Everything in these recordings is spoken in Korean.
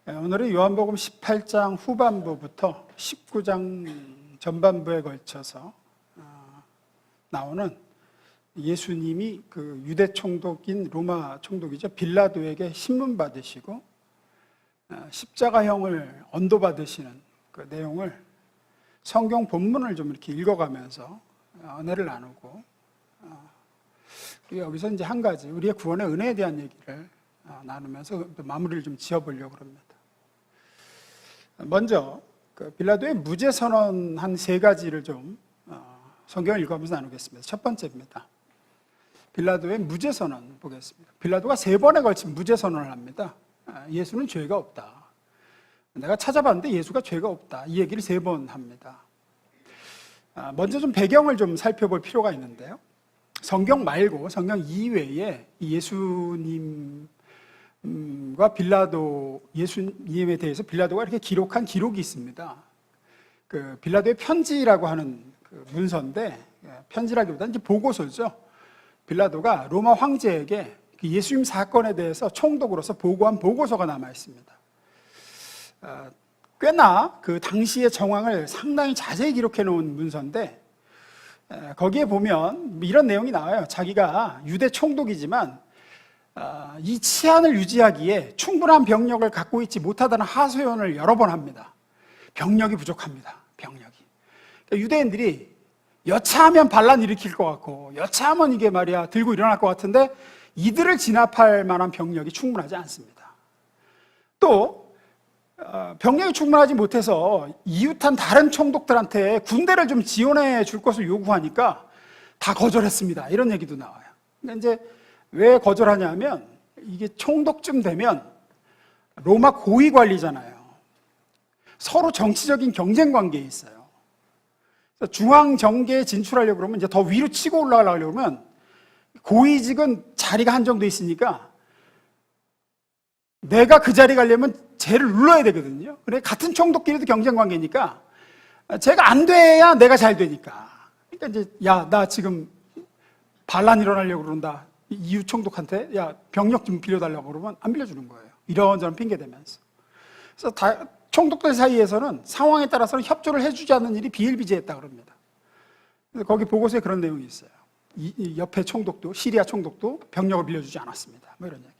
오늘은 요한복음 18장 후반부부터 19장 전반부에 걸쳐서 나오는 예수님이 그 유대 총독인 로마 총독이죠. 빌라도에게 신문 받으시고 십자가형을 언도받으시는 그 내용을 성경 본문을 좀 이렇게 읽어가면서 은혜를 나누고, 여기서 이제 한 가지 우리의 구원의 은혜에 대한 얘기를 나누면서 마무리를 좀 지어보려고 합니다. 먼저 그 빌라도의 무죄 선언 한 세 가지를 좀 성경을 읽어보면서 나누겠습니다. 첫 번째입니다. 빌라도의 무죄 선언 보겠습니다. 빌라도가 3번에 걸친 무죄 선언을 합니다. 예수는 죄가 없다. 내가 찾아봤는데 예수가 죄가 없다. 이 얘기를 3번 합니다. 먼저 좀 배경을 좀 살펴볼 필요가 있는데요. 성경 말고 성경 이외에 예수님과 빌라도, 예수님에 대해서 빌라도가 이렇게 기록한 기록이 있습니다. 그 빌라도의 편지라고 하는 그 문서인데, 편지라기보다는 이제 보고서죠. 빌라도가 로마 황제에게 예수님 사건에 대해서 총독으로서 보고한 보고서가 남아 있습니다. 꽤나 그 당시의 정황을 상당히 자세히 기록해 놓은 문서인데, 거기에 보면 이런 내용이 나와요. 자기가 유대 총독이지만 이 치안을 유지하기에 충분한 병력을 갖고 있지 못하다는 하소연을 여러 번 합니다. 병력이 부족합니다. 병력이. 그러니까 유대인들이 여차하면 반란 일으킬 것 같고, 여차하면 이게 말이야 들고 일어날 것 같은데 이들을 진압할 만한 병력이 충분하지 않습니다. 또 병력이 충분하지 못해서 이웃한 다른 총독들한테 군대를 좀 지원해 줄 것을 요구하니까 다 거절했습니다. 이런 얘기도 나와요. 근데 이제 왜 거절하냐면, 이게 총독쯤 되면 로마 고위 관리잖아요. 서로 정치적인 경쟁 관계에 있어요. 중앙 정계에 진출하려고 그러면, 이제 더 위로 치고 올라가려고 그러면 고위직은 자리가 한정돼 있으니까 내가 그 자리 가려면 쟤를 눌러야 되거든요. 그래, 같은 총독끼리도 경쟁 관계니까 쟤가 안 돼야 내가 잘 되니까. 그러니까 이제 야, 나 지금 반란 일어나려고 그런다. 이웃 총독한테 야, 병력 좀 빌려달라고 그러면 안 빌려주는 거예요. 이런저런 핑계 대면서. 그래서 총독들 사이에서는 상황에 따라서는 협조를 해주지 않는 일이 비일비재했다 그럽니다. 거기 보고서에 그런 내용이 있어요. 이 옆에 총독도, 시리아 총독도 병력을 빌려주지 않았습니다. 뭐 이런 얘기.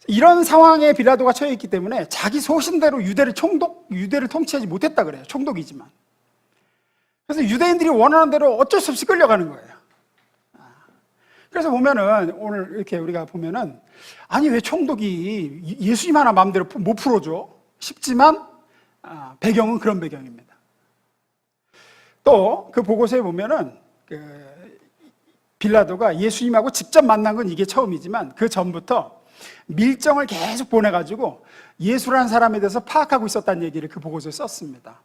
이런 상황에 빌라도가 처해 있기 때문에 자기 소신대로 유대를 통치하지 못했다 그래요. 총독이지만. 그래서 유대인들이 원하는 대로 어쩔 수 없이 끌려가는 거예요. 그래서 보면은, 오늘 이렇게 우리가 보면은, 아니 왜 총독이 예수님 하나 마음대로 못 풀어줘? 싶지만 배경은 그런 배경입니다. 또 그 보고서에 보면은 빌라도가 예수님하고 직접 만난 건 이게 처음이지만 그 전부터 밀정을 계속 보내가지고 예수라는 사람에 대해서 파악하고 있었다는 얘기를 그 보고서에 썼습니다.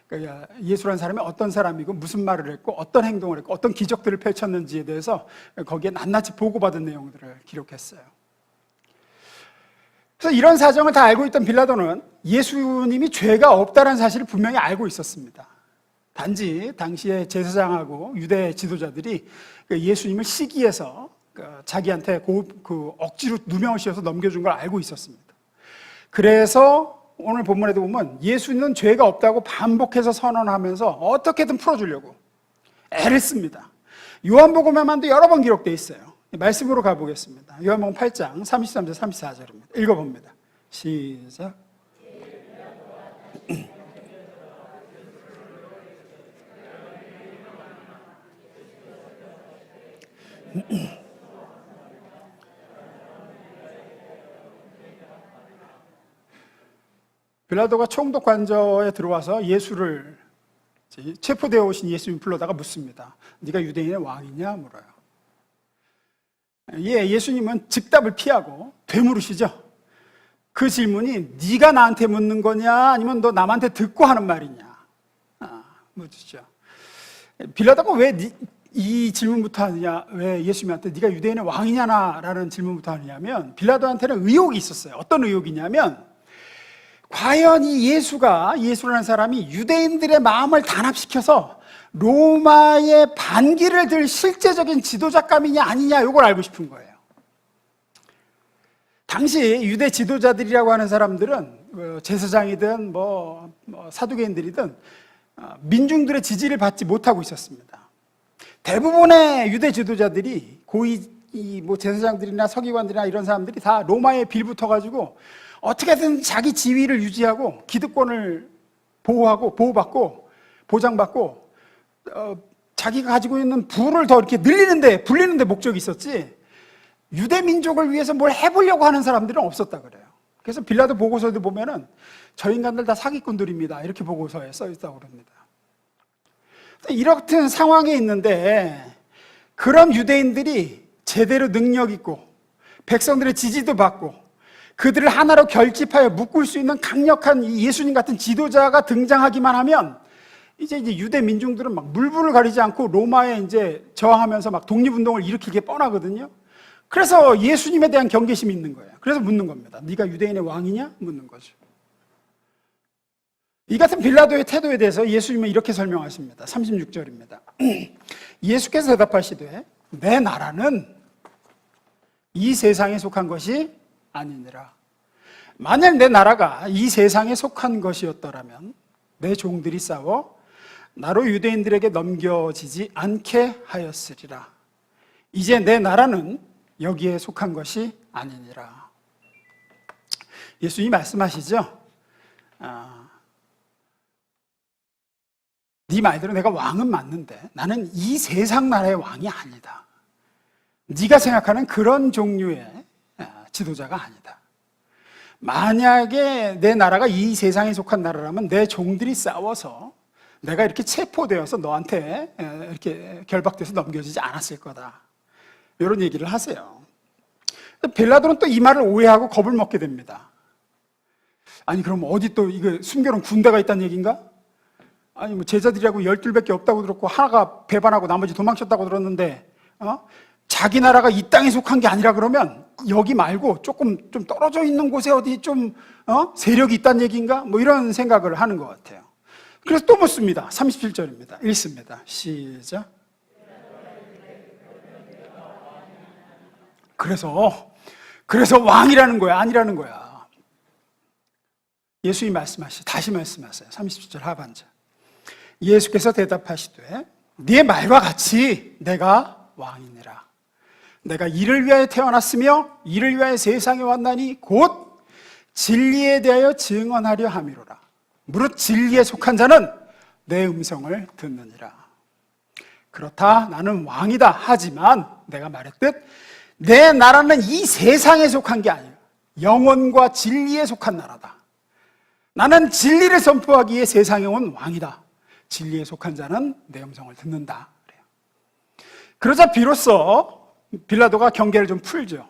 그러니까 예수라는 사람이 어떤 사람이고 무슨 말을 했고 어떤 행동을 했고 어떤 기적들을 펼쳤는지에 대해서 거기에 낱낱이 보고받은 내용들을 기록했어요. 그래서 이런 사정을 다 알고 있던 빌라도는 예수님이 죄가 없다는 사실을 분명히 알고 있었습니다. 단지 당시에 제사장하고 유대 지도자들이 예수님을 시기해서 자기한테 억지로 누명을 씌워서 넘겨준 걸 알고 있었습니다. 그래서 오늘 본문에도 보면 예수는 죄가 없다고 반복해서 선언하면서 어떻게든 풀어주려고 애를 씁니다. 요한복음에만도 여러 번 기록되어 있어요. 말씀으로 가보겠습니다. 요한복음 8장 33절 34절입니다. 읽어봅니다. 시작. 빌라도가 총독 관저에 들어와서 예수를, 체포되어 오신 예수님 불러다가 묻습니다. 네가 유대인의 왕이냐 물어요. 예수님은 즉답을 피하고 되물으시죠. 그 질문이 네가 나한테 묻는 거냐 아니면 너 남한테 듣고 하는 말이냐 묻죠. 빌라도가 왜 이 질문부터 하느냐, 왜 예수님한테 네가 유대인의 왕이냐라는 질문부터 하느냐면, 빌라도한테는 의혹이 있었어요. 어떤 의혹이냐면, 과연 이 예수라는 사람이 유대인들의 마음을 단합시켜서 로마의 반기를 들 실제적인 지도자감이냐 아니냐, 이걸 알고 싶은 거예요. 당시 유대 지도자들이라고 하는 사람들은 제사장이든 사두개인들이든 민중들의 지지를 받지 못하고 있었습니다. 대부분의 유대 지도자들이 고위 제사장들이나 서기관들이나 이런 사람들이 다 로마에 빌붙어가지고 어떻게든 자기 지위를 유지하고 기득권을 보호받고 보장받고 자기가 가지고 있는 부를 더 이렇게 불리는데 목적이 있었지, 유대 민족을 위해서 뭘 해보려고 하는 사람들은 없었다 그래요. 그래서 빌라도 보고서도 보면은 저 인간들 다 사기꾼들입니다, 이렇게 보고서에 써 있다고 그럽니다. 이렇듯 상황에 있는데 그런 유대인들이 제대로 능력 있고 백성들의 지지도 받고 그들을 하나로 결집하여 묶을 수 있는 강력한 예수님 같은 지도자가 등장하기만 하면 이제 유대 민중들은 막 물불을 가리지 않고 로마에 이제 저항하면서 막 독립운동을 일으키게 뻔하거든요. 그래서 예수님에 대한 경계심이 있는 거예요. 그래서 묻는 겁니다. 네가 유대인의 왕이냐? 묻는 거죠. 이 같은 빌라도의 태도에 대해서 예수님은 이렇게 설명하십니다. 36절입니다. 예수께서 대답하시되 내 나라는 이 세상에 속한 것이 아니니라. 만약 내 나라가 이 세상에 속한 것이었더라면 내 종들이 싸워 나로 유대인들에게 넘겨지지 않게 하였으리라. 이제 내 나라는 여기에 속한 것이 아니니라. 예수님이 말씀하시죠. 네 말대로 내가 왕은 맞는데 나는 이 세상 나라의 왕이 아니다. 네가 생각하는 그런 종류의 지도자가 아니다. 만약에 내 나라가 이 세상에 속한 나라라면 내 종들이 싸워서 내가 이렇게 체포되어서 너한테 이렇게 결박돼서 넘겨지지 않았을 거다, 이런 얘기를 하세요. 빌라도는 또 이 말을 오해하고 겁을 먹게 됩니다. 아니 그럼 어디 또 이거 숨겨놓은 군대가 있다는 얘기인가? 아니 제자들이라고 12밖에 없다고 들었고 하나가 배반하고 나머지 도망쳤다고 들었는데 자기 나라가 이 땅에 속한 게 아니라 그러면 여기 말고 조금 좀 떨어져 있는 곳에 어디 좀 세력이 있다는 얘기인가? 이런 생각을 하는 것 같아요. 그래서 또 묻습니다. 37절입니다. 읽습니다. 시작. 그래서 왕이라는 거야, 아니라는 거야? 예수님이 다시 말씀하세요. 37절 하반절. 예수께서 대답하시되 네 말과 같이 내가 왕이니라. 내가 이를 위하여 태어났으며 이를 위하여 세상에 왔나니 곧 진리에 대하여 증언하려 함이로라. 무릇 진리에 속한 자는 내 음성을 듣느니라. 그렇다, 나는 왕이다. 하지만 내가 말했듯 내 나라는 이 세상에 속한 게 아니라 영원과 진리에 속한 나라다. 나는 진리를 선포하기 위해 세상에 온 왕이다. 진리에 속한 자는 내 음성을 듣는다. 그래요. 그러자 비로소 빌라도가 경계를 좀 풀죠.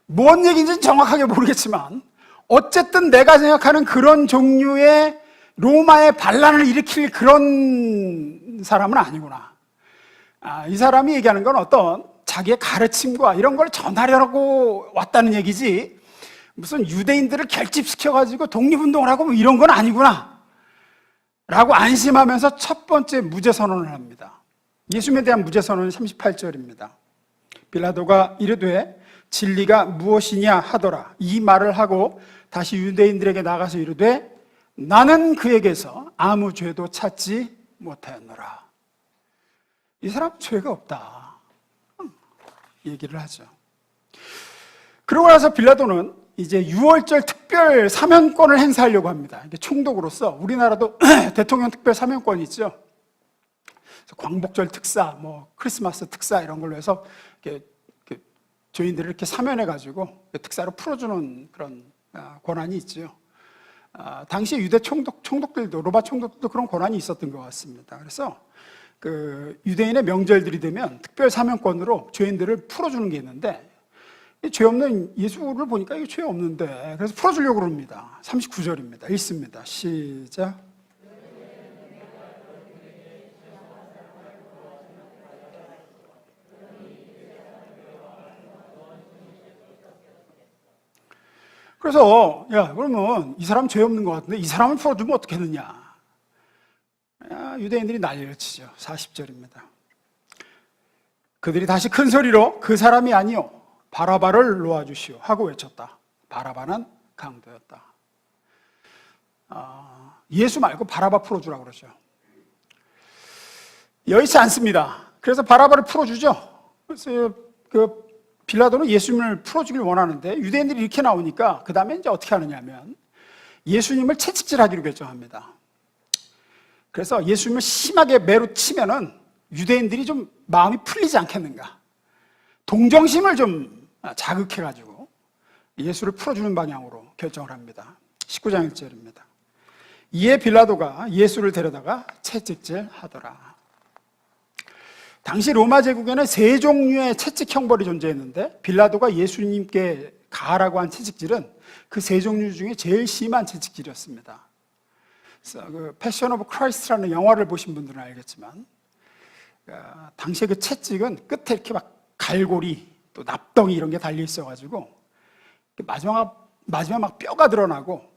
뭔 얘기인지는 정확하게 모르겠지만 어쨌든 내가 생각하는 그런 종류의 로마의 반란을 일으킬 그런 사람은 아니구나. 이 사람이 얘기하는 건 어떤 자기의 가르침과 이런 걸 전하려고 왔다는 얘기지 무슨 유대인들을 결집시켜가지고 독립운동을 하고 이런 건 아니구나 라고 안심하면서 첫 번째 무죄선언을 합니다. 예수님에 대한 무죄선언은 38절입니다. 빌라도가 이르되 진리가 무엇이냐 하더라. 이 말을 하고 다시 유대인들에게 나가서 이르되 나는 그에게서 아무 죄도 찾지 못하였노라. 이 사람 죄가 없다 얘기를 하죠. 그러고 나서 빌라도는 이제 6월절 특별 사면권을 행사하려고 합니다. 이게 총독으로서 우리나라도 대통령 특별 사면권이 있죠. 광복절 특사, 크리스마스 특사 이런 걸로 해서 이렇게 죄인들을 이렇게 사면해가지고 특사로 풀어주는 그런 권한이 있죠. 당시 유대 총독들도 로마 총독들도 그런 권한이 있었던 것 같습니다. 그래서 그 유대인의 명절들이 되면 특별 사면권으로 죄인들을 풀어주는 게 있는데 죄 없는 예수를 보니까 이게 죄 없는데 그래서 풀어주려고 그럽니다. 39절입니다. 읽습니다. 시작. 그래서 그러면 이 사람 죄 없는 것 같은데 이 사람을 풀어주면 어떻겠느냐. 유대인들이 난리를 치죠. 40절입니다. 그들이 다시 큰 소리로 그 사람이 아니요 바라바를 놓아주시오 하고 외쳤다. 바라바는 강도였다. 예수 말고 바라바 풀어주라고 그러죠. 여의치 않습니다. 그래서 바라바를 풀어주죠. 그래서 그 빌라도는 예수님을 풀어주길 원하는데 유대인들이 이렇게 나오니까 그 다음에 이제 어떻게 하느냐면 예수님을 채찍질하기로 결정합니다. 그래서 예수님을 심하게 매로 치면은 유대인들이 좀 마음이 풀리지 않겠는가. 동정심을 좀 자극해가지고 예수를 풀어주는 방향으로 결정을 합니다. 19장 1절입니다. 이에 빌라도가 예수를 데려다가 채찍질 하더라. 당시 로마 제국에는 세 종류의 채찍 형벌이 존재했는데 빌라도가 예수님께 가하라고 한 채찍질은 그 세 종류 중에 제일 심한 채찍질이었습니다. 그래서 그 패션 오브 크라이스트라는 영화를 보신 분들은 알겠지만 당시에 그 채찍은 끝에 이렇게 막 갈고리 또 납덩이 이런 게 달려 있어가지고 마지막 막 뼈가 드러나고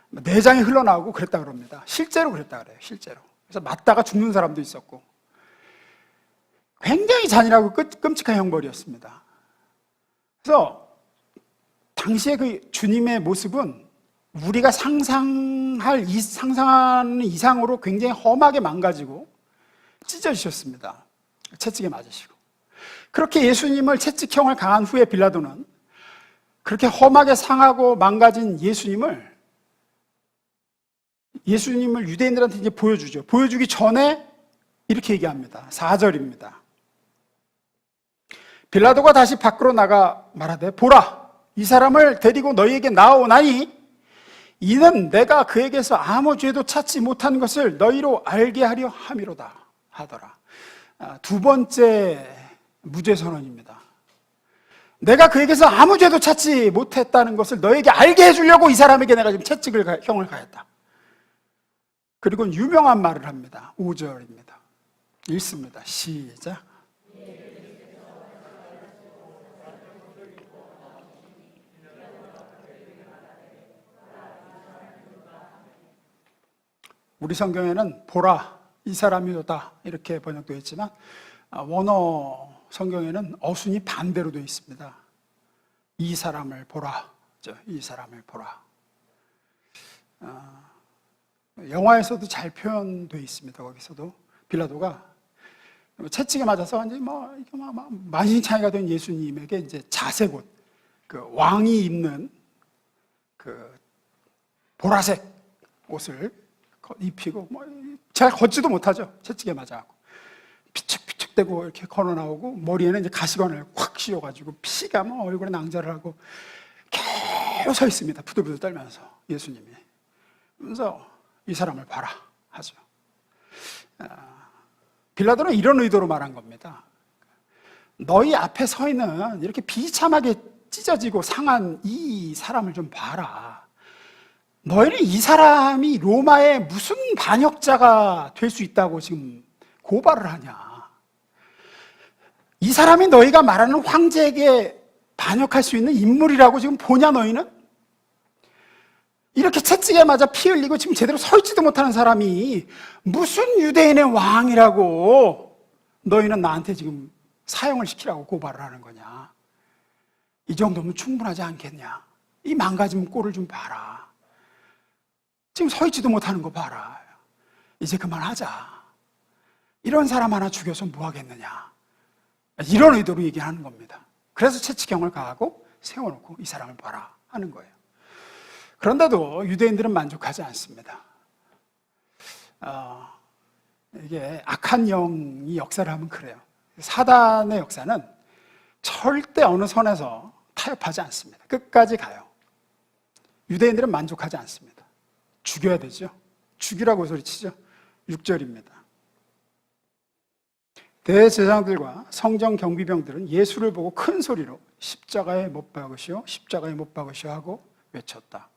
내장이 흘러나오고 그랬다 그럽니다. 실제로 그랬다 그래요. 실제로. 그래서 맞다가 죽는 사람도 있었고 굉장히 잔인하고 끔찍한 형벌이었습니다. 그래서 당시에 그 주님의 모습은 우리가 상상하는 이상으로 굉장히 험하게 망가지고 찢어지셨습니다. 채찍에 맞으시고. 그렇게 예수님을 채찍형을 강한 후에 빌라도는 그렇게 험하게 상하고 망가진 예수님을 유대인들한테 이제 보여주죠. 보여주기 전에 이렇게 얘기합니다. 4절입니다. 빌라도가 다시 밖으로 나가 말하되 보라 이 사람을 데리고 너희에게 나오나니 이는 내가 그에게서 아무 죄도 찾지 못한 것을 너희로 알게 하려 함이로다 하더라. 두 번째 무죄 선언입니다. 내가 그에게서 아무 죄도 찾지 못했다는 것을 너에게 알게 해주려고 이 사람에게 내가 지금 형을 가했다. 그리고 유명한 말을 합니다. 5절입니다. 읽습니다. 시작. 우리 성경에는 보라 이 사람이로다 이렇게 번역되어 있지만 원어 성경에는 어순이 반대로 되어 있습니다. 이 사람을 보라, 이 사람을 보라. 영화에서도 잘 표현되어 있습니다. 거기서도 빌라도가 채찍에 맞아서 완전히 만신창이가 된 예수님에게 이제 자색 옷, 그 왕이 입는 그 보라색 옷을 입히고 잘 걷지도 못하죠. 채찍에 맞아갖고 피축피축대고 이렇게 걸어 나오고 머리에는 이제 가시관을 확 씌워가지고 피가 얼굴에 낭자를 하고 계속 서 있습니다. 부들부들 떨면서 예수님이. 그래서 이 사람을 봐라 하죠. 빌라도는 이런 의도로 말한 겁니다. 너희 앞에 서 있는 이렇게 비참하게 찢어지고 상한 이 사람을 좀 봐라. 너희는 이 사람이 로마의 무슨 반역자가 될 수 있다고 지금 고발을 하냐. 이 사람이 너희가 말하는 황제에게 반역할 수 있는 인물이라고 지금 보냐 너희는? 이렇게 채찍에 맞아 피 흘리고 지금 제대로 서 있지도 못하는 사람이 무슨 유대인의 왕이라고 너희는 나한테 지금 사형을 시키라고 고발을 하는 거냐. 이 정도면 충분하지 않겠냐. 이 망가진 꼴을 좀 봐라. 지금 서 있지도 못하는 거 봐라. 이제 그만하자. 이런 사람 하나 죽여서 뭐 하겠느냐. 이런 의도로 얘기하는 겁니다. 그래서 채찍형을 가하고 세워놓고 이 사람을 봐라 하는 거예요. 그런데도 유대인들은 만족하지 않습니다. 이게 악한 영이 역사를 하면 그래요. 사단의 역사는 절대 어느 선에서 타협하지 않습니다. 끝까지 가요. 유대인들은 만족하지 않습니다. 죽여야 되죠. 죽이라고 소리치죠. 6절입니다. 대제사장들과 성정 경비병들은 예수를 보고 큰 소리로 십자가에 못 박으시오, 십자가에 못 박으시오 하고 외쳤다.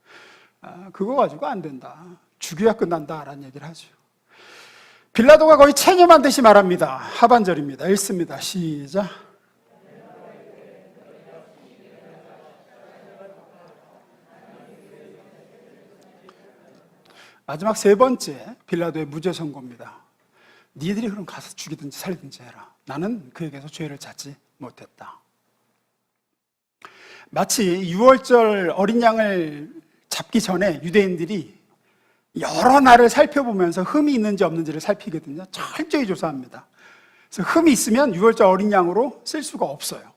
그거 가지고 안 된다. 죽여야 끝난다라는 얘기를 하죠. 빌라도가 거의 체념한 듯이 말합니다. 하반절입니다. 읽습니다. 시작. 마지막 세 번째 빌라도의 무죄 선고입니다. 니들이 그럼 가서 죽이든지 살리든지 해라. 나는 그에게서 죄를 찾지 못했다. 마치 유월절 어린 양을 잡기 전에 유대인들이 여러 날을 살펴보면서 흠이 있는지 없는지를 살피거든요. 철저히 조사합니다. 그래서 흠이 있으면 유월절 어린 양으로 쓸 수가 없어요.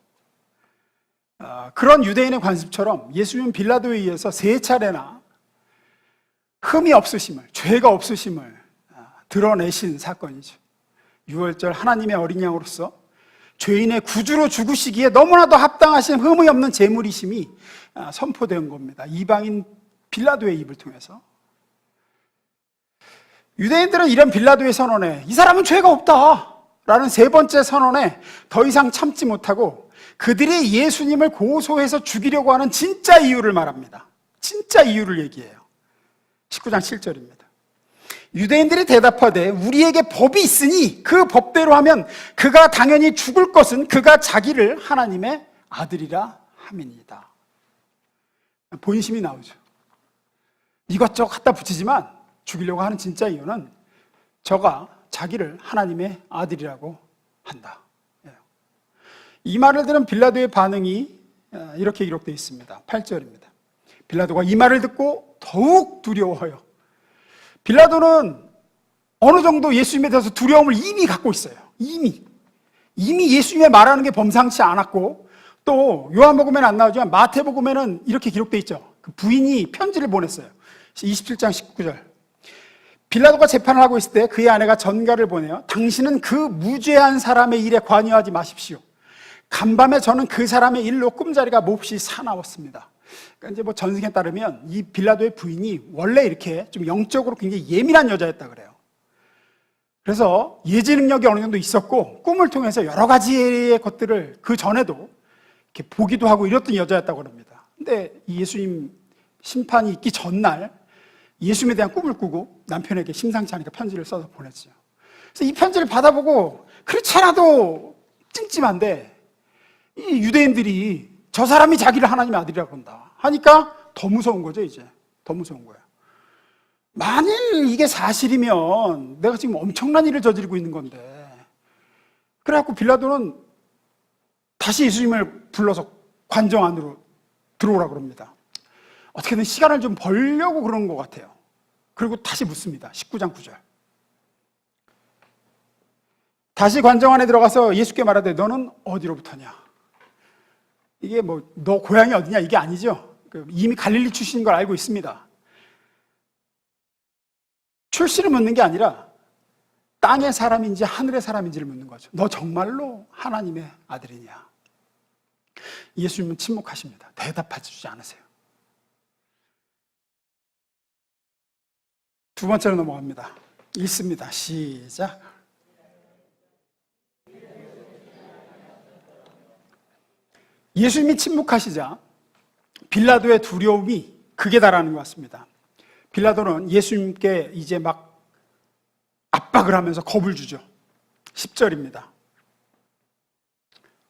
그런 유대인의 관습처럼 예수님은 빌라도에 의해서 3차례나 흠이 없으심을, 죄가 없으심을 드러내신 사건이죠. 유월절 하나님의 어린 양으로서 죄인의 구주로 죽으시기에 너무나도 합당하신 흠이 없는 제물이심이 선포된 겁니다. 이방인 빌라도의 입을 통해서. 유대인들은 이런 빌라도의 선언에 이 사람은 죄가 없다 라는 3번째 선언에 더 이상 참지 못하고 그들이 예수님을 고소해서 죽이려고 하는 진짜 이유를 말합니다. 진짜 이유를 얘기해요. 19장 7절입니다. 유대인들이 대답하되 우리에게 법이 있으니 그 법대로 하면 그가 당연히 죽을 것은 그가 자기를 하나님의 아들이라 함이니이다. 본심이 나오죠. 이것저것 갖다 붙이지만 죽이려고 하는 진짜 이유는 저가 자기를 하나님의 아들이라고 한다. 이 말을 들은 빌라도의 반응이 이렇게 기록되어 있습니다. 8절입니다. 빌라도가 이 말을 듣고 더욱 두려워해요. 빌라도는 어느 정도 예수님에 대해서 두려움을 이미 갖고 있어요. 이미 예수님의 말하는 게 범상치 않았고, 또 요한복음에는 안 나오지만 마태복음에는 이렇게 기록되어 있죠. 그 부인이 편지를 보냈어요. 27장 19절. 빌라도가 재판을 하고 있을 때 그의 아내가 전가를 보내요. 당신은 그 무죄한 사람의 일에 관여하지 마십시오. 간밤에 저는 그 사람의 일로 꿈자리가 몹시 사나웠습니다. 그러니까 이제 뭐 전승에 따르면 이 빌라도의 부인이 원래 이렇게 좀 영적으로 굉장히 예민한 여자였다 그래요. 그래서 예지 능력이 어느 정도 있었고 꿈을 통해서 여러 가지의 것들을 그 전에도 이렇게 보기도 하고 이랬던 여자였다고 합니다. 근데 예수님 심판이 있기 전날 예수님에 대한 꿈을 꾸고 남편에게 심상치 않으니까 편지를 써서 보냈죠. 그래서 이 편지를 받아보고 그렇지 않아도 찜찜한데 이 유대인들이 저 사람이 자기를 하나님의 아들이라고 한다 하니까 더 무서운 거죠. 이제 더 무서운 거예요. 만일 이게 사실이면 내가 지금 엄청난 일을 저지르고 있는 건데, 그래갖고 빌라도는 다시 예수님을 불러서 관정 안으로 들어오라고 합니다. 어떻게든 시간을 좀 벌려고 그러는 것 같아요. 그리고 다시 묻습니다. 19장 9절. 다시 관정 안에 들어가서 예수께 말하되 너는 어디로부터냐? 이게 뭐 너 고향이 어디냐 이게 아니죠. 이미 갈릴리 출신인 걸 알고 있습니다. 출신을 묻는 게 아니라 땅의 사람인지 하늘의 사람인지를 묻는 거죠. 너 정말로 하나님의 아들이냐? 예수님은 침묵하십니다. 대답해 주지 않으세요. 두 번째로 넘어갑니다. 읽습니다. 시작. 예수님이 침묵하시자 빌라도의 두려움이 극에 달하는 것 같습니다. 빌라도는 예수님께 이제 막 압박을 하면서 겁을 주죠. 10절입니다.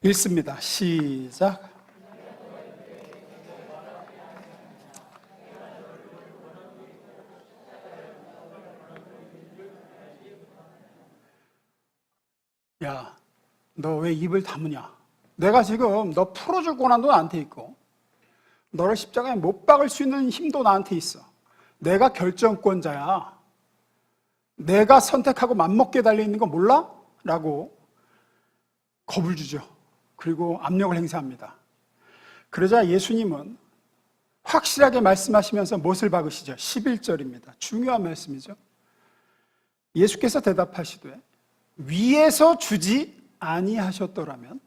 읽습니다. 시작. 야, 너 왜 입을 다무냐? 내가 지금 너 풀어줄 권한도 나한테 있고 너를 십자가에 못 박을 수 있는 힘도 나한테 있어. 내가 결정권자야. 내가 선택하고 맘먹게 달려있는 거 몰라? 라고 겁을 주죠. 그리고 압력을 행사합니다. 그러자 예수님은 확실하게 말씀하시면서 못을 박으시죠. 11절입니다. 중요한 말씀이죠. 예수께서 대답하시되 위에서 주지 아니하셨더라면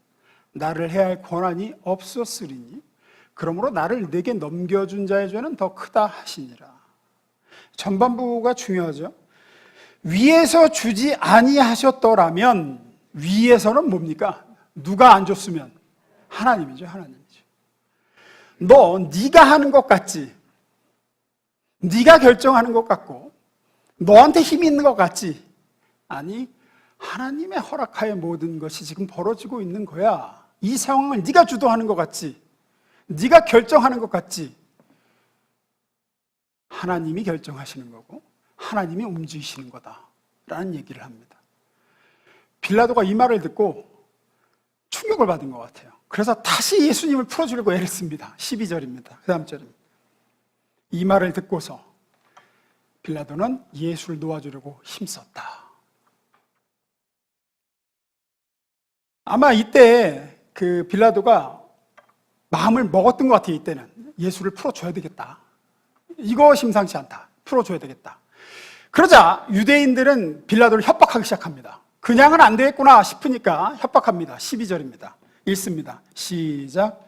나를 해할 권한이 없었으리니 그러므로 나를 내게 넘겨준 자의 죄는 더 크다 하시니라. 전반부가 중요하죠. 위에서 주지 아니하셨더라면, 위에서는 뭡니까? 누가 안 줬으면? 하나님이죠. 하나님이죠. 네가 하는 것 같지? 네가 결정하는 것 같고 너한테 힘이 있는 것 같지? 아니, 하나님의 허락하에 모든 것이 지금 벌어지고 있는 거야. 이 상황을 네가 주도하는 것 같지? 네가 결정하는 것 같지? 하나님이 결정하시는 거고 하나님이 움직이시는 거다라는 얘기를 합니다. 빌라도가 이 말을 듣고 충격을 받은 것 같아요. 그래서 다시 예수님을 풀어주려고 애를 씁니다. 12절입니다. 그 다음 절입니다. 이 말을 듣고서 빌라도는 예수를 놓아주려고 힘썼다. 아마 이때 그 빌라도가 마음을 먹었던 것 같아요. 이때는 예수를 풀어줘야 되겠다. 이거 심상치 않다. 풀어줘야 되겠다. 그러자 유대인들은 빌라도를 협박하기 시작합니다. 그냥은 안 되겠구나 싶으니까 협박합니다. 12절입니다. 읽습니다. 시작.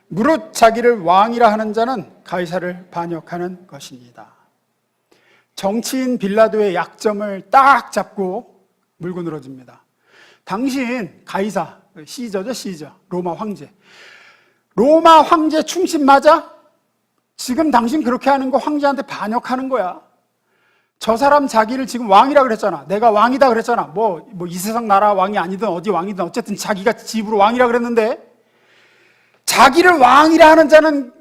무릇 자기를 왕이라 하는 자는 가이사를 반역하는 것입니다. 정치인 빌라도의 약점을 딱 잡고 물고 늘어집니다. 당신 가이사, 시저죠, 시저, 로마 황제. 로마 황제 충신 맞아? 지금 당신 그렇게 하는 거 황제한테 반역하는 거야. 저 사람 자기를 지금 왕이라 그랬잖아. 내가 왕이다 그랬잖아. 뭐 이 세상 나라 왕이 아니든 어디 왕이든 어쨌든 자기가 집으로 왕이라 그랬는데 자기를 왕이라 하는 자는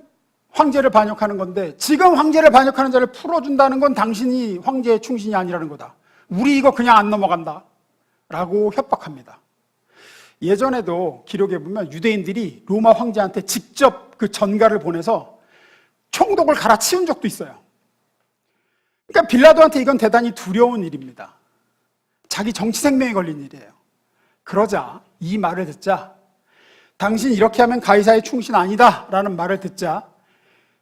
황제를 반역하는 건데 지금 황제를 반역하는 자를 풀어준다는 건 당신이 황제의 충신이 아니라는 거다. 우리 이거 그냥 안 넘어간다. 라고 협박합니다. 예전에도 기록에 보면 유대인들이 로마 황제한테 직접 그 전가를 보내서 총독을 갈아치운 적도 있어요. 그러니까 빌라도한테 이건 대단히 두려운 일입니다. 자기 정치 생명에 걸린 일이에요. 그러자 이 말을 듣자 당신 이렇게 하면 가이사의 충신 아니다 라는 말을 듣자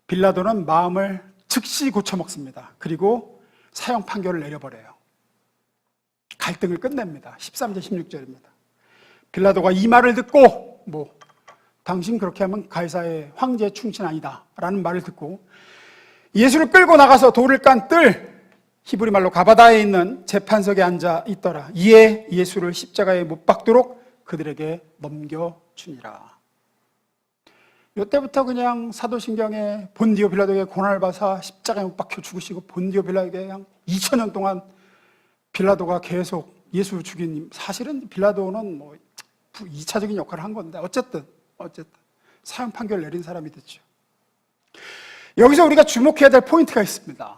빌라도는 마음을 즉시 고쳐먹습니다. 그리고 사형 판결을 내려버려요. 갈등을 끝냅니다. 13절 16절입니다. 빌라도가 이 말을 듣고 당신 그렇게 하면 가이사의 황제 충신 아니다 라는 말을 듣고 예수를 끌고 나가서 돌을 깐 뜰, 히브리 말로 가바다에 있는 재판석에 앉아 있더라. 이에 예수를 십자가에 못 박도록 그들에게 넘겨주니라. 이때부터 그냥 사도신경에 본디오 빌라도에게 고난을 받아 십자가에 못 박혀 죽으시고 본디오 빌라도에게 그냥 2000년 동안 빌라도가 계속 예수 죽인, 사실은 빌라도는 2차적인 역할을 한 건데 어쨌든 사형 판결을 내린 사람이 됐죠. 여기서 우리가 주목해야 될 포인트가 있습니다.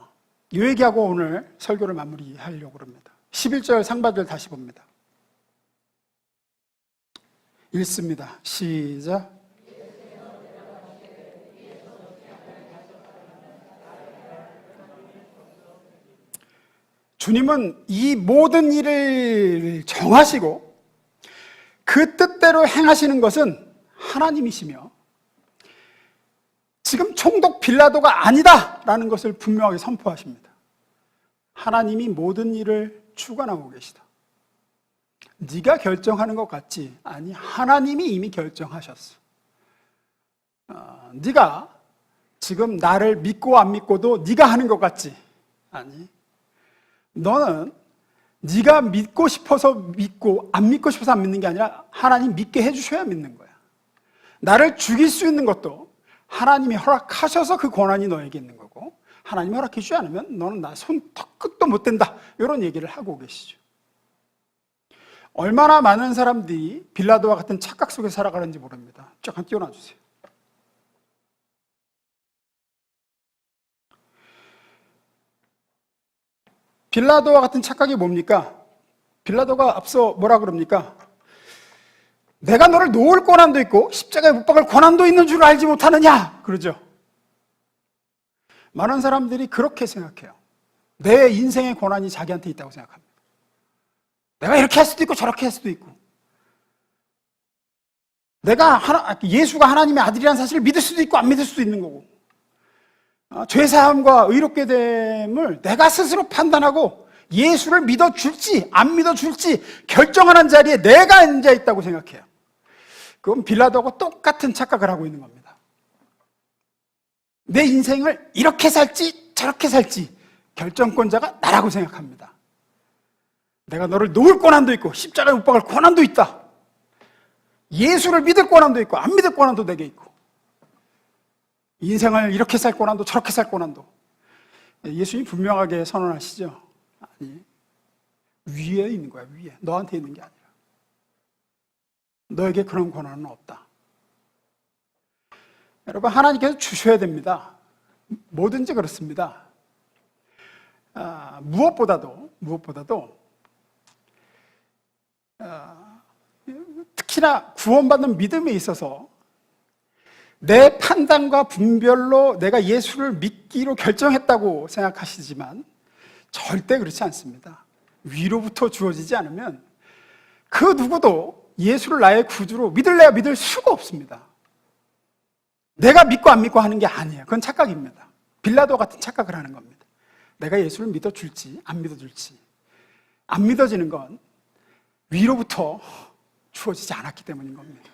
이 얘기하고 오늘 설교를 마무리하려고 합니다. 11절 상반절 다시 봅니다. 읽습니다. 시작. 주님은 이 모든 일을 정하시고 그 뜻대로 행하시는 것은 하나님이시며 지금 총독 빌라도가 아니다라는 것을 분명하게 선포하십니다. 하나님이 모든 일을 주관하고 계시다. 네가 결정하는 것 같지? 아니, 하나님이 이미 결정하셨어. 네가 지금 나를 믿고 안 믿고도 네가 하는 것 같지? 아니, 너는 네가 믿고 싶어서 믿고 안 믿고 싶어서 안 믿는 게 아니라 하나님 믿게 해주셔야 믿는 거야. 나를 죽일 수 있는 것도 하나님이 허락하셔서 그 권한이 너에게 있는 거고 하나님이 허락해 주지 않으면 너는 나 손끝도 못 댄다. 이런 얘기를 하고 계시죠. 얼마나 많은 사람들이 빌라도와 같은 착각 속에 살아가는지 모릅니다. 잠깐 띄워놔 주세요. 빌라도와 같은 착각이 뭡니까? 빌라도가 앞서 뭐라 그럽니까? 내가 너를 놓을 권한도 있고 십자가에 못 박을 권한도 있는 줄 알지 못하느냐? 그러죠. 많은 사람들이 그렇게 생각해요. 내 인생의 권한이 자기한테 있다고 생각합니다. 내가 이렇게 할 수도 있고 저렇게 할 수도 있고 내가 예수가 하나님의 아들이라는 사실을 믿을 수도 있고 안 믿을 수도 있는 거고 죄사함과 의롭게 됨을 내가 스스로 판단하고 예수를 믿어줄지 안 믿어줄지 결정하는 자리에 내가 앉아 있다고 생각해요. 그건 빌라도하고 똑같은 착각을 하고 있는 겁니다. 내 인생을 이렇게 살지 저렇게 살지 결정권자가 나라고 생각합니다. 내가 너를 놓을 권한도 있고 십자가에 못 박을 권한도 있다. 예수를 믿을 권한도 있고 안 믿을 권한도 내게 있고 인생을 이렇게 살 권한도 저렇게 살 권한도 예수님 분명하게 선언하시죠. 아니, 위에 있는 거야. 위에. 너한테 있는 게 아니라 너에게 그런 권한은 없다. 여러분, 하나님께서 주셔야 됩니다. 뭐든지 그렇습니다. 무엇보다도 특히나 구원받는 믿음에 있어서 내 판단과 분별로 내가 예수를 믿기로 결정했다고 생각하시지만 절대 그렇지 않습니다. 위로부터 주어지지 않으면 그 누구도 예수를 나의 구주로 믿을래야 믿을 수가 없습니다. 내가 믿고 안 믿고 하는 게 아니에요. 그건 착각입니다. 빌라도 같은 착각을 하는 겁니다. 내가 예수를 믿어줄지 안 믿어줄지. 안 믿어지는 건 위로부터 주어지지 않았기 때문인 겁니다.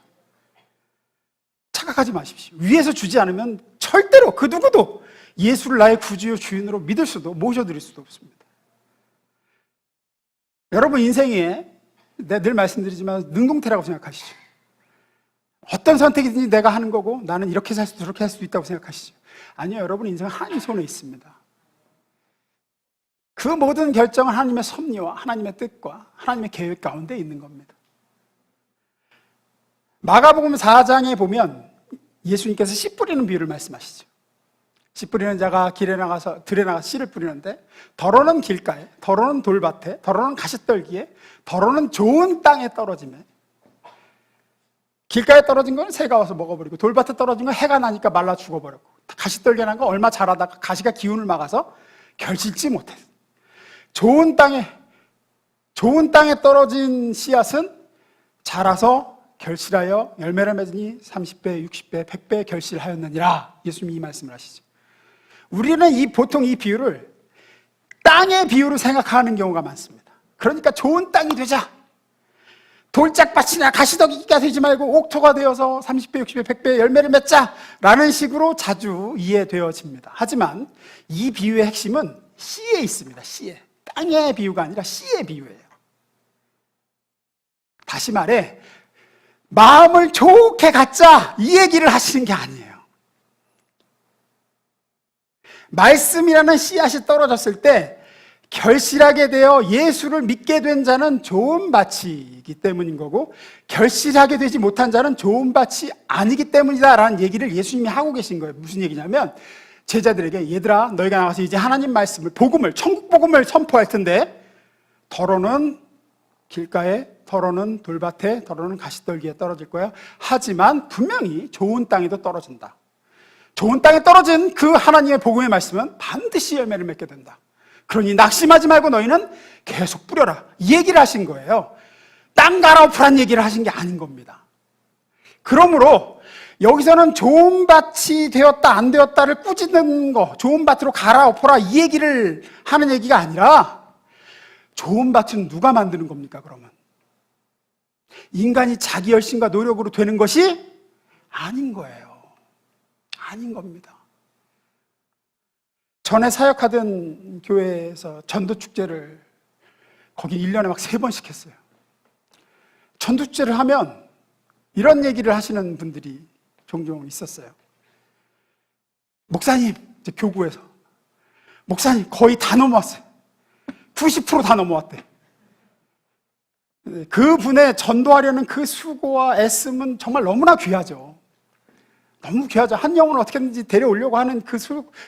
착각하지 마십시오. 위에서 주지 않으면 절대로 그 누구도 예수를 나의 구주요 주인으로 믿을 수도 모셔드릴 수도 없습니다. 여러분 인생에 내가 늘 말씀드리지만 능동태라고 생각하시죠. 어떤 선택이든지 내가 하는 거고 나는 이렇게 살 수도 저렇게 할 수도 있다고 생각하시죠. 아니요, 여러분 인생은 하나님 손에 있습니다. 그 모든 결정은 하나님의 섭리와 하나님의 뜻과 하나님의 계획 가운데 있는 겁니다. 마가복음 4장에 보면 예수님께서 씨 뿌리는 비유를 말씀하시죠. 씨 뿌리는 자가 길에 나가서 들에 나가 씨를 뿌리는데 더러는 길가에, 더러는 돌밭에, 더러는 가시떨기에, 더러는 좋은 땅에 떨어지매 길가에 떨어진 건 새가 와서 먹어버리고 돌밭에 떨어진 건 해가 나니까 말라 죽어버렸고 가시떨기에 난 건 얼마 자라다가 가시가 기운을 막아서 결실지 못했어. 좋은 땅에 떨어진 씨앗은 자라서 결실하여 열매를 맺으니 30배, 60배, 100배 결실하였느니라. 예수님이 이 말씀을 하시죠. 우리는 보통 이 비유를 땅의 비유로 생각하는 경우가 많습니다. 그러니까 좋은 땅이 되자. 돌짝밭이나 가시더기가 되지 말고 옥토가 되어서 30배, 60배, 100배 열매를 맺자라는 식으로 자주 이해되어집니다. 하지만 이 비유의 핵심은 씨에 있습니다. 씨에. 땅의 비유가 아니라 씨의 비유예요. 다시 말해 마음을 좋게 갖자 이 얘기를 하시는 게 아니에요. 말씀이라는 씨앗이 떨어졌을 때 결실하게 되어 예수를 믿게 된 자는 좋은 밭이기 때문인 거고 결실하게 되지 못한 자는 좋은 밭이 아니기 때문이다라는 얘기를 예수님이 하고 계신 거예요. 무슨 얘기냐면 제자들에게 얘들아 너희가 나가서 이제 하나님 말씀을 복음을 천국 복음을 선포할 텐데 더러는 길가에 더러는 돌밭에 더러는 가시떨기에 떨어질 거야. 하지만 분명히 좋은 땅에도 떨어진다. 좋은 땅에 떨어진 그 하나님의 복음의 말씀은 반드시 열매를 맺게 된다. 그러니 낙심하지 말고 너희는 계속 뿌려라. 이 얘기를 하신 거예요. 땅 갈아엎으란 얘기를 하신 게 아닌 겁니다. 그러므로 여기서는 좋은 밭이 되었다 안 되었다를 꾸짖는 거, 좋은 밭으로 갈아엎어라 이 얘기를 하는 얘기가 아니라 좋은 밭은 누가 만드는 겁니까 그러면? 인간이 자기 열심과 노력으로 되는 것이 아닌 거예요. 아닌 겁니다. 전에 사역하던 교회에서 전도축제를 거기 1년에 막 3번씩 했어요. 전도축제를 하면 이런 얘기를 하시는 분들이 종종 있었어요. 목사님, 이제 교구에서 목사님 거의 다 넘어왔어요. 90% 다 넘어왔대. 그분의 전도하려는 그 수고와 애씀은 정말 너무나 귀하죠. 너무 귀하죠. 한 영혼을 어떻게든지 데려오려고 하는 그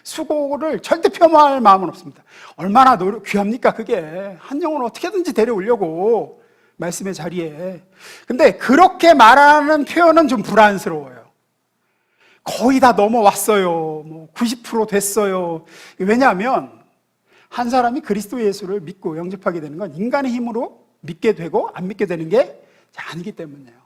수고를 절대 폄하할 마음은 없습니다. 얼마나 귀합니까 그게. 한 영혼을 어떻게든지 데려오려고 말씀의 자리에. 근데 그렇게 말하는 표현은 좀 불안스러워요. 거의 다 넘어왔어요. 뭐 90% 됐어요. 왜냐하면 한 사람이 그리스도 예수를 믿고 영접하게 되는 건 인간의 힘으로 믿게 되고 안 믿게 되는 게 아니기 때문이에요.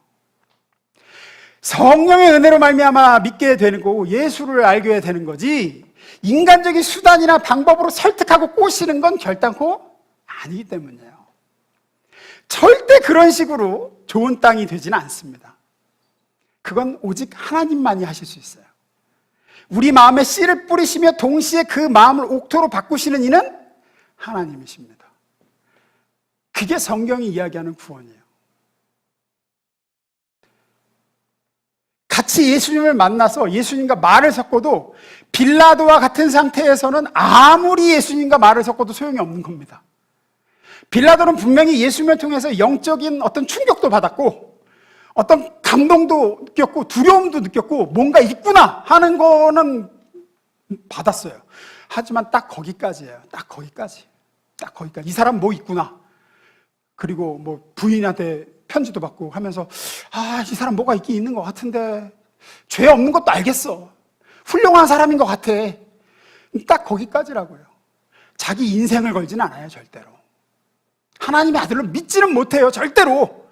성령의 은혜로 말미암아 믿게 되는 거고 예수를 알게 되는 거지 인간적인 수단이나 방법으로 설득하고 꼬시는 건 결단코 아니기 때문이에요. 절대 그런 식으로 좋은 땅이 되지는 않습니다. 그건 오직 하나님만이 하실 수 있어요. 우리 마음에 씨를 뿌리시며 동시에 그 마음을 옥토로 바꾸시는 이는 하나님이십니다. 그게 성경이 이야기하는 구원이에요. 같이 예수님을 만나서 예수님과 말을 섞어도 빌라도와 같은 상태에서는 아무리 예수님과 말을 섞어도 소용이 없는 겁니다. 빌라도는 분명히 예수님을 통해서 영적인 어떤 충격도 받았고 어떤 감동도 느꼈고 두려움도 느꼈고 뭔가 있구나 하는 거는 받았어요. 하지만 딱 거기까지예요. 딱 거기까지. 이 사람 뭐 있구나. 그리고 뭐 부인한테 편지도 받고 하면서 이 사람 뭐가 있긴 있는 것 같은데 죄 없는 것도 알겠어. 훌륭한 사람인 것 같아. 딱 거기까지라고요. 자기 인생을 걸지는 않아요, 절대로. 하나님의 아들로 믿지는 못해요, 절대로.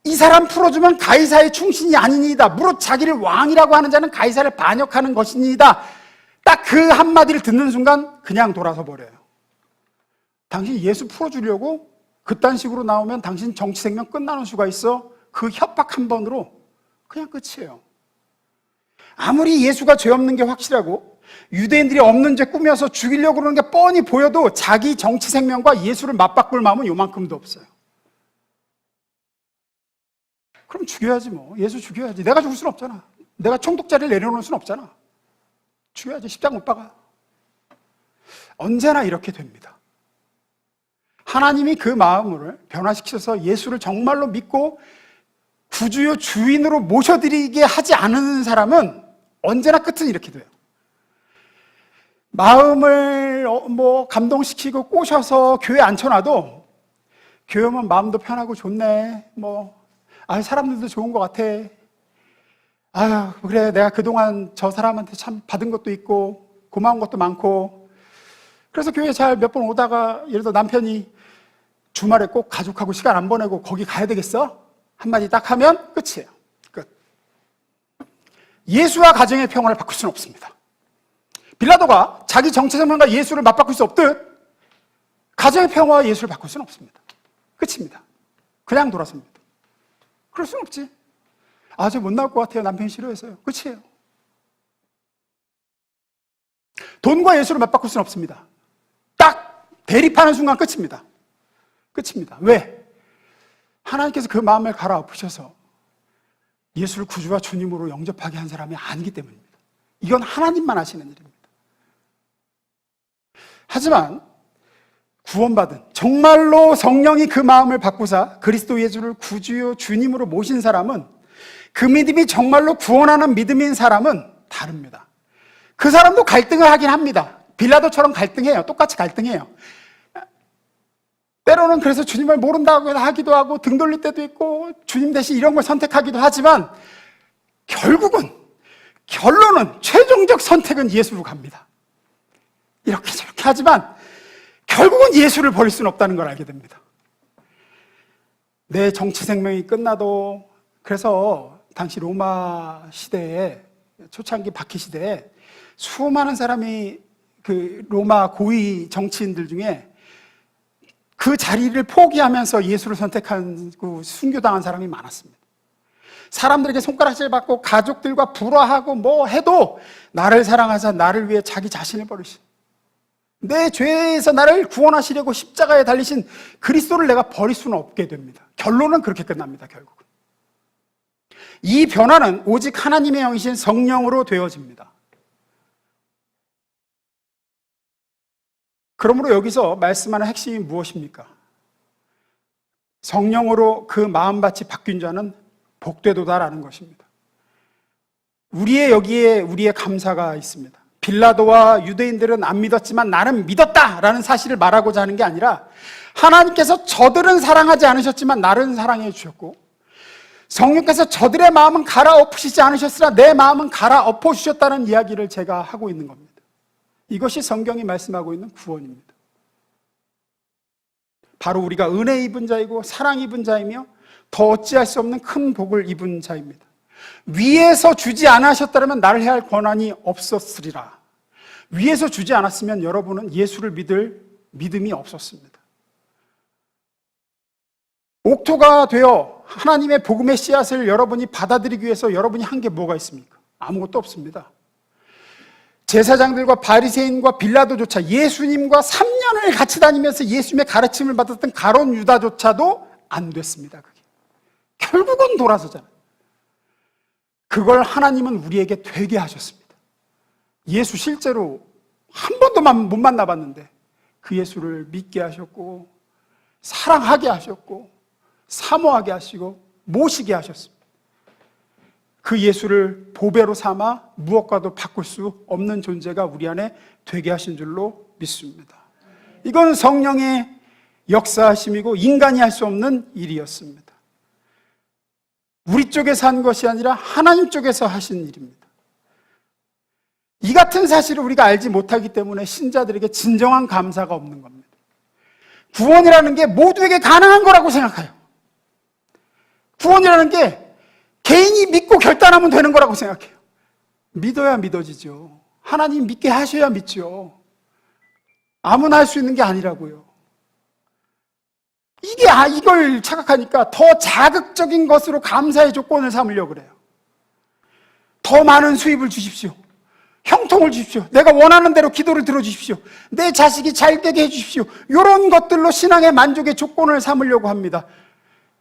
이 사람 풀어주면 가이사의 충신이 아니니이다. 무릇 자기를 왕이라고 하는 자는 가이사를 반역하는 것이니이다. 딱 그 한마디를 듣는 순간 그냥 돌아서 버려요. 당신 예수 풀어주려고 그딴 식으로 나오면 당신 정치 생명 끝나는 수가 있어. 그 협박 한 번으로 그냥 끝이에요. 아무리 예수가 죄 없는 게 확실하고 유대인들이 없는 죄 꾸며서 죽이려고 그러는 게 뻔히 보여도 자기 정치 생명과 예수를 맞바꿀 마음은 요만큼도 없어요. 그럼 죽여야지 뭐. 예수 죽여야지. 내가 죽을 수는 없잖아. 내가 총독자리를 내려놓을 수는 없잖아. 죽여야지. 십자가 못 박아. 언제나 이렇게 됩니다. 하나님이 그 마음을 변화시켜서 예수를 정말로 믿고 구주요 주인으로 모셔드리게 하지 않은 사람은 언제나 끝은 이렇게 돼요. 마음을 감동시키고 꼬셔서 교회에 앉혀놔도 교회 오면 마음도 편하고 좋네. 사람들도 좋은 것 같아. 그래, 내가 그동안 저 사람한테 참 받은 것도 있고 고마운 것도 많고. 그래서 교회 잘 몇 번 오다가 예를 들어 남편이 주말에 꼭 가족하고 시간 안 보내고 거기 가야 되겠어? 한마디 딱 하면 끝이에요. 끝. 예수와 가정의 평화를 바꿀 수는 없습니다. 빌라도가 자기 정체성과 예수를 맞바꿀 수 없듯 가정의 평화와 예수를 바꿀 수는 없습니다. 끝입니다. 그냥 돌아섭니다. 그럴 수는 없지. 저 못 나올 것 같아요. 남편이 싫어해서요. 끝이에요. 돈과 예수를 맞바꿀 수는 없습니다. 딱 대립하는 순간 끝입니다. 끝입니다. 왜? 하나님께서 그 마음을 갈아엎으셔서 예수를 구주와 주님으로 영접하게 한 사람이 아니기 때문입니다. 이건 하나님만 하시는 일입니다. 하지만 구원받은, 정말로 성령이 그 마음을 바꾸사 그리스도 예수를 구주요 주님으로 모신 사람은, 그 믿음이 정말로 구원하는 믿음인 사람은 다릅니다. 그 사람도 갈등을 하긴 합니다. 빌라도처럼 갈등해요. 똑같이 갈등해요. 때로는 그래서 주님을 모른다고 하기도 하고 등 돌릴 때도 있고 주님 대신 이런 걸 선택하기도 하지만 결론은 최종적 선택은 예수로 갑니다. 이렇게 저렇게 하지만 결국은 예수를 버릴 수는 없다는 걸 알게 됩니다. 내 정치 생명이 끝나도, 그래서 당시 로마 시대에, 초창기 박해 시대에 수많은 사람이 그 로마 고위 정치인들 중에 그 자리를 포기하면서 예수를 선택하고 순교당한 사람이 많았습니다. 사람들에게 손가락질 받고 가족들과 불화하고 해도 나를 사랑하사 나를 위해 자기 자신을 버리신, 내 죄에서 나를 구원하시려고 십자가에 달리신 그리스도를 내가 버릴 수는 없게 됩니다. 결론은 그렇게 끝납니다. 결국은 이 변화는 오직 하나님의 영이신 성령으로 되어집니다. 그러므로 여기서 말씀하는 핵심이 무엇입니까? 성령으로 그 마음밭이 바뀐 자는 복되도다라는 것입니다. 여기에 우리의 감사가 있습니다. 빌라도와 유대인들은 안 믿었지만 나는 믿었다라는 사실을 말하고자 하는 게 아니라, 하나님께서 저들은 사랑하지 않으셨지만 나를 사랑해 주셨고, 성령께서 저들의 마음은 갈아엎으시지 않으셨으나 내 마음은 갈아엎어 주셨다는 이야기를 제가 하고 있는 겁니다. 이것이 성경이 말씀하고 있는 구원입니다. 바로 우리가 은혜 입은 자이고 사랑 입은 자이며 더 어찌할 수 없는 큰 복을 입은 자입니다. 위에서 주지 않으셨다면 나를 해할 권한이 없었으리라. 위에서 주지 않았으면 여러분은 예수를 믿을 믿음이 없었습니다. 옥토가 되어 하나님의 복음의 씨앗을 여러분이 받아들이기 위해서 여러분이 한 게 뭐가 있습니까? 아무것도 없습니다. 제사장들과 바리새인과 빌라도조차 예수님과 3년을 같이 다니면서 예수님의 가르침을 받았던 가룟 유다조차도 안 됐습니다. 그게 결국은 돌아서잖아요. 그걸 하나님은 우리에게 되게 하셨습니다. 예수 실제로 한 번도 못 만나봤는데 그 예수를 믿게 하셨고, 사랑하게 하셨고, 사모하게 하시고, 모시게 하셨습니다. 그 예수를 보배로 삼아 무엇과도 바꿀 수 없는 존재가 우리 안에 되게 하신 줄로 믿습니다. 이건 성령의 역사하심이고 인간이 할 수 없는 일이었습니다. 우리 쪽에서 한 것이 아니라 하나님 쪽에서 하신 일입니다. 이 같은 사실을 우리가 알지 못하기 때문에 신자들에게 진정한 감사가 없는 겁니다. 구원이라는 게 모두에게 가능한 거라고 생각해요. 구원이라는 게 개인이 믿고 결단하면 되는 거라고 생각해요. 믿어야 믿어지죠. 하나님 믿게 하셔야 믿죠. 아무나 할 수 있는 게 아니라고요. 이걸 착각하니까 더 자극적인 것으로 감사의 조건을 삼으려고 그래요. 더 많은 수입을 주십시오. 형통을 주십시오. 내가 원하는 대로 기도를 들어주십시오. 내 자식이 잘 되게 해주십시오. 이런 것들로 신앙의 만족의 조건을 삼으려고 합니다.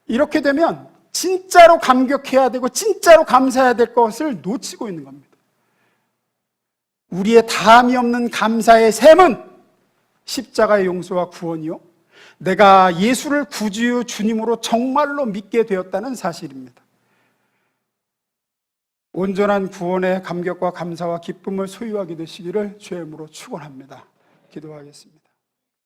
이렇게 되면 진짜로 감격해야 되고 진짜로 감사해야 될 것을 놓치고 있는 겁니다. 우리의 다함이 없는 감사의 셈은 십자가의 용서와 구원이요, 내가 예수를 구주요 주님으로 정말로 믿게 되었다는 사실입니다. 온전한 구원의 감격과 감사와 기쁨을 소유하게 되시기를 주의 이름으로 축원합니다. 기도하겠습니다.